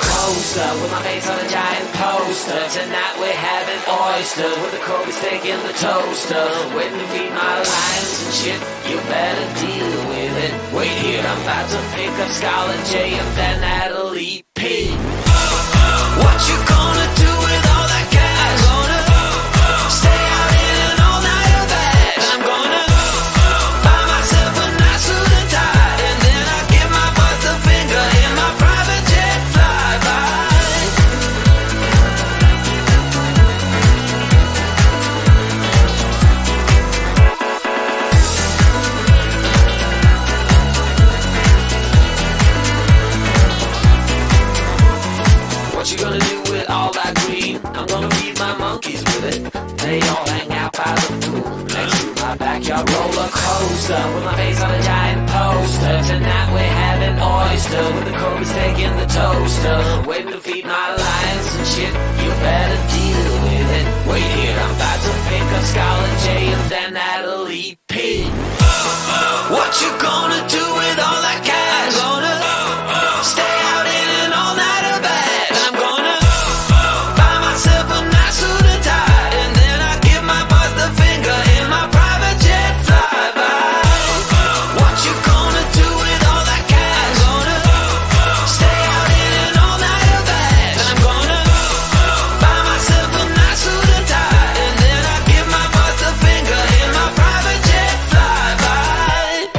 coaster with my face on a giant poster. Tonight we're having oysters with the Kobe steak in the toaster. Waiting to feed my lions and shit, you better deal with it. Wait here, I'm about to pick up Scarlett J and then Natalie P. What you gonna do with all that cash? Gonna stay out in an all-nighter bash. I'm gonna buy myself a nice suit and tie, and then I give my boss the finger in my private jet flyby. What you gonna do with all that green? I'm gonna feed my monkeys with it. They all hang out by the pool next to my backyard roller coaster with my face on a giant poster. Tonight we're having oyster with the Kobe steak in the toaster. Waiting to feed my lions and shit, you better deal with it. Wait here, I'm about to pick up Scarlett J and then Natalie P. What you gonna do with all that cash? Gonna stay out in an all-nighter bash. I'm gonna buy myself a nice suit and tie, and then I give my boss the finger in my private jet flyby. What you gonna do with all that cash? Gonna stay out in an all-nighter bash. I'm gonna buy myself a nice suit and tie, and then I give my boss the finger in my private jet flyby.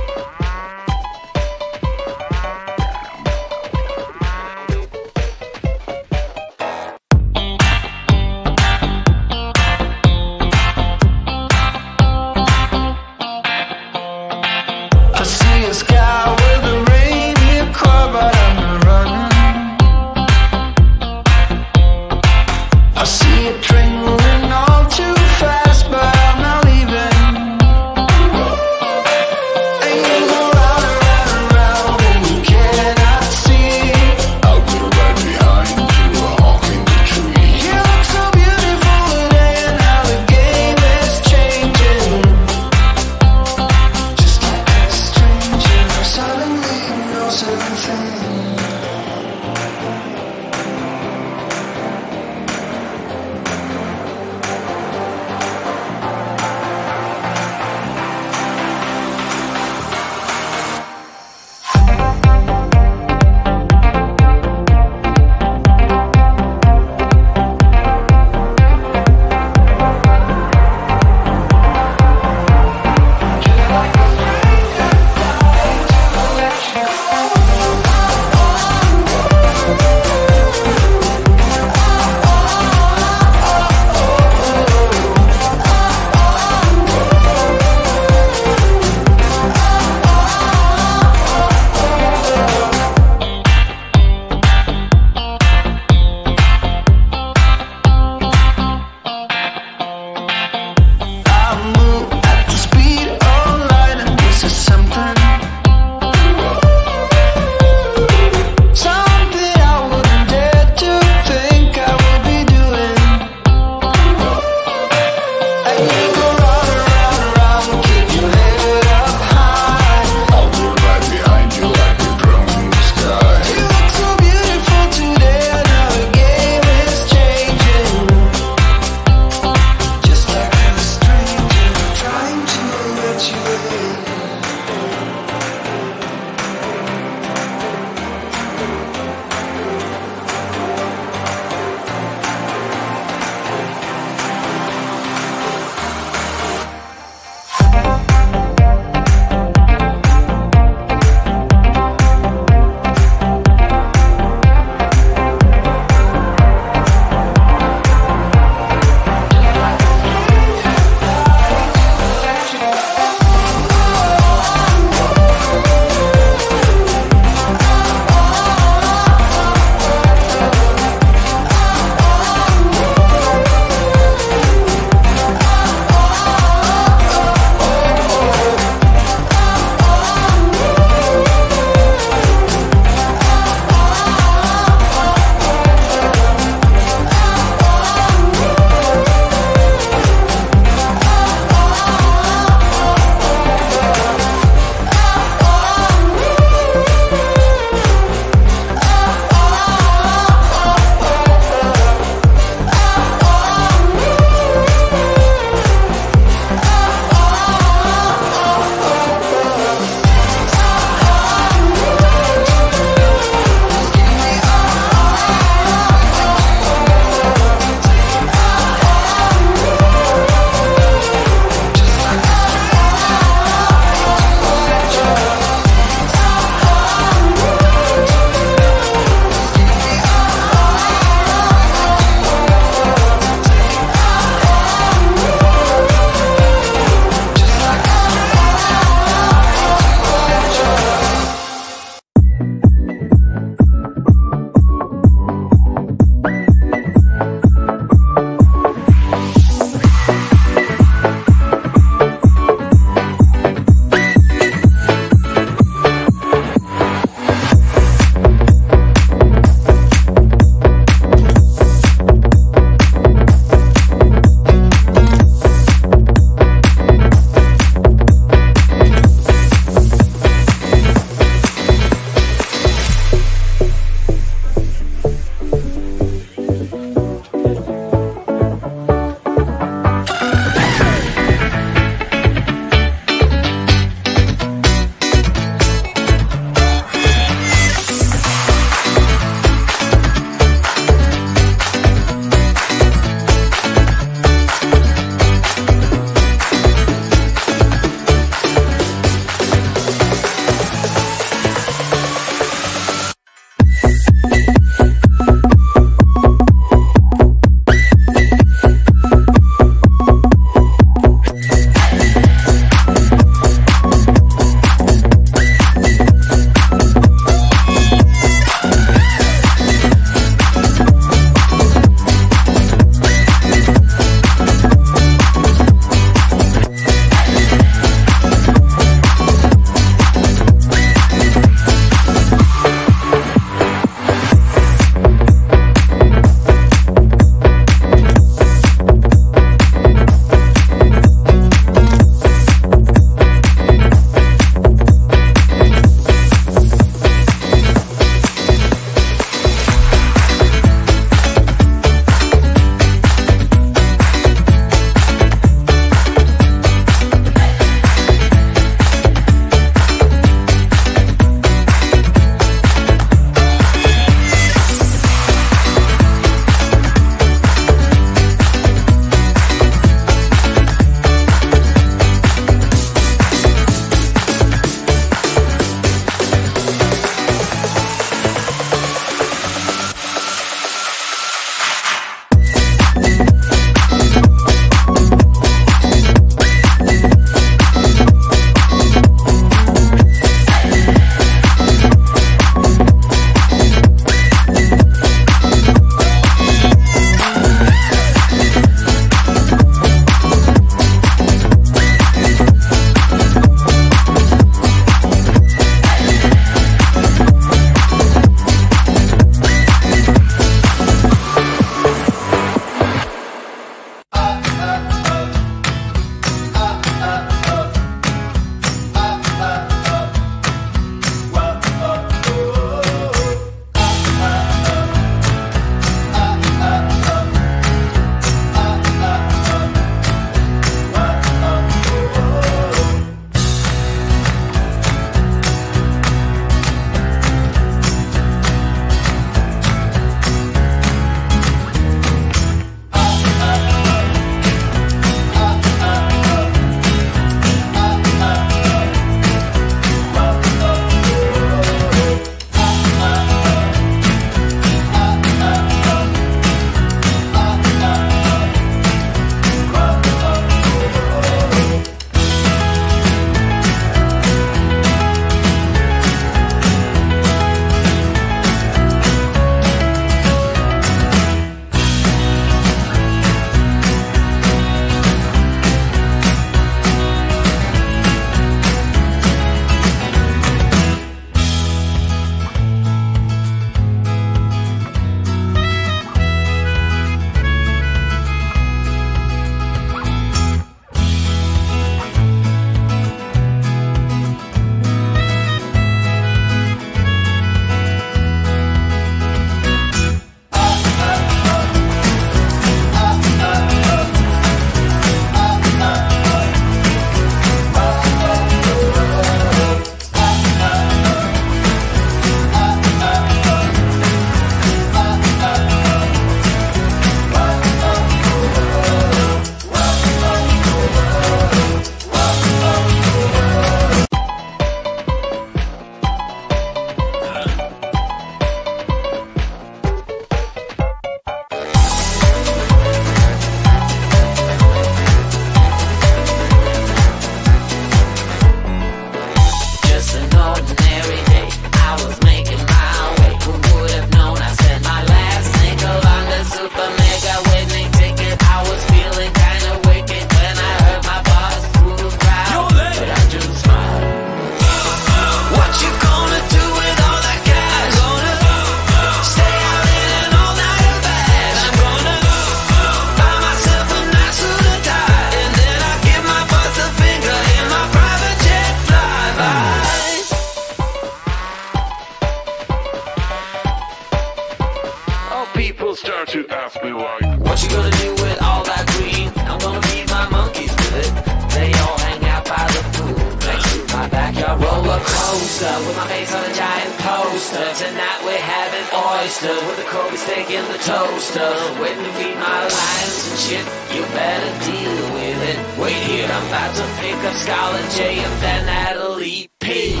People start to ask me like, what you gonna do with all that green? I'm gonna feed my monkeys with it. They all hang out by the pool next to my backyard roller coaster, with my face on a giant poster. Tonight we're having oysters with the Kobe steak in the toaster. Waiting to feed my lions and shit, you better deal with it. Wait here, I'm about to pick up Scarlett J and then Natalie P.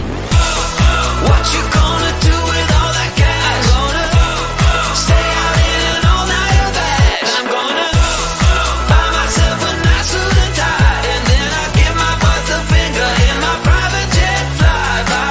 What you gonna do with all that cash? Gonna stay out in an all-nighter bash. I'm gonna buy myself a nice suit and tie, and then I give my boss the finger in my private jet flyby.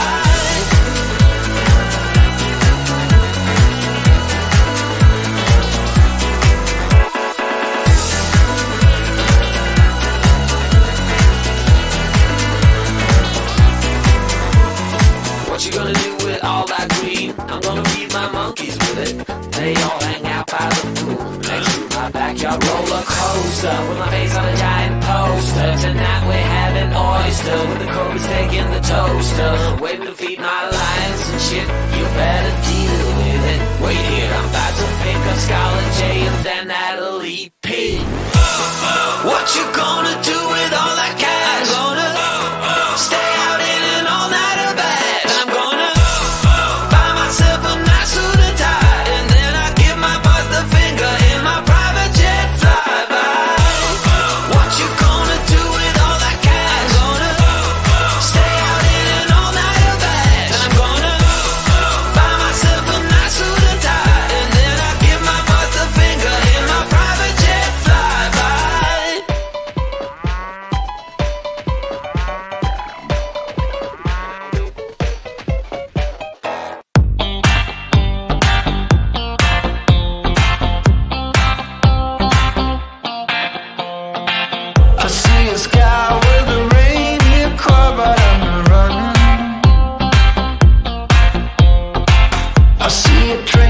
What you gonna do with all that green? I'm gonna feed my monkeys with it. They all hang out by the pool next to my backyard roller coaster, with my face on a giant poster. Tonight we're having oysters with the Kobe steak in the toaster. Waiting to feed my lions and shit, you better deal with it. Wait here, I'm about to pick up Scarlett J and then Natalie P. What you gonna do with all that cash? Gonna stay out in an all-nighter bash. I'm gonna buy myself a nice suit and tie, and then I give my boss the finger in my private jet flyby. What you gonna do with all that cash? Gonna stay out in an all-nighter bash. I'm gonna buy myself a nice suit and tie, and then I give my boss the finger in my private jet flyby. I see a sky with a reindeer car, but I'm running. I see a train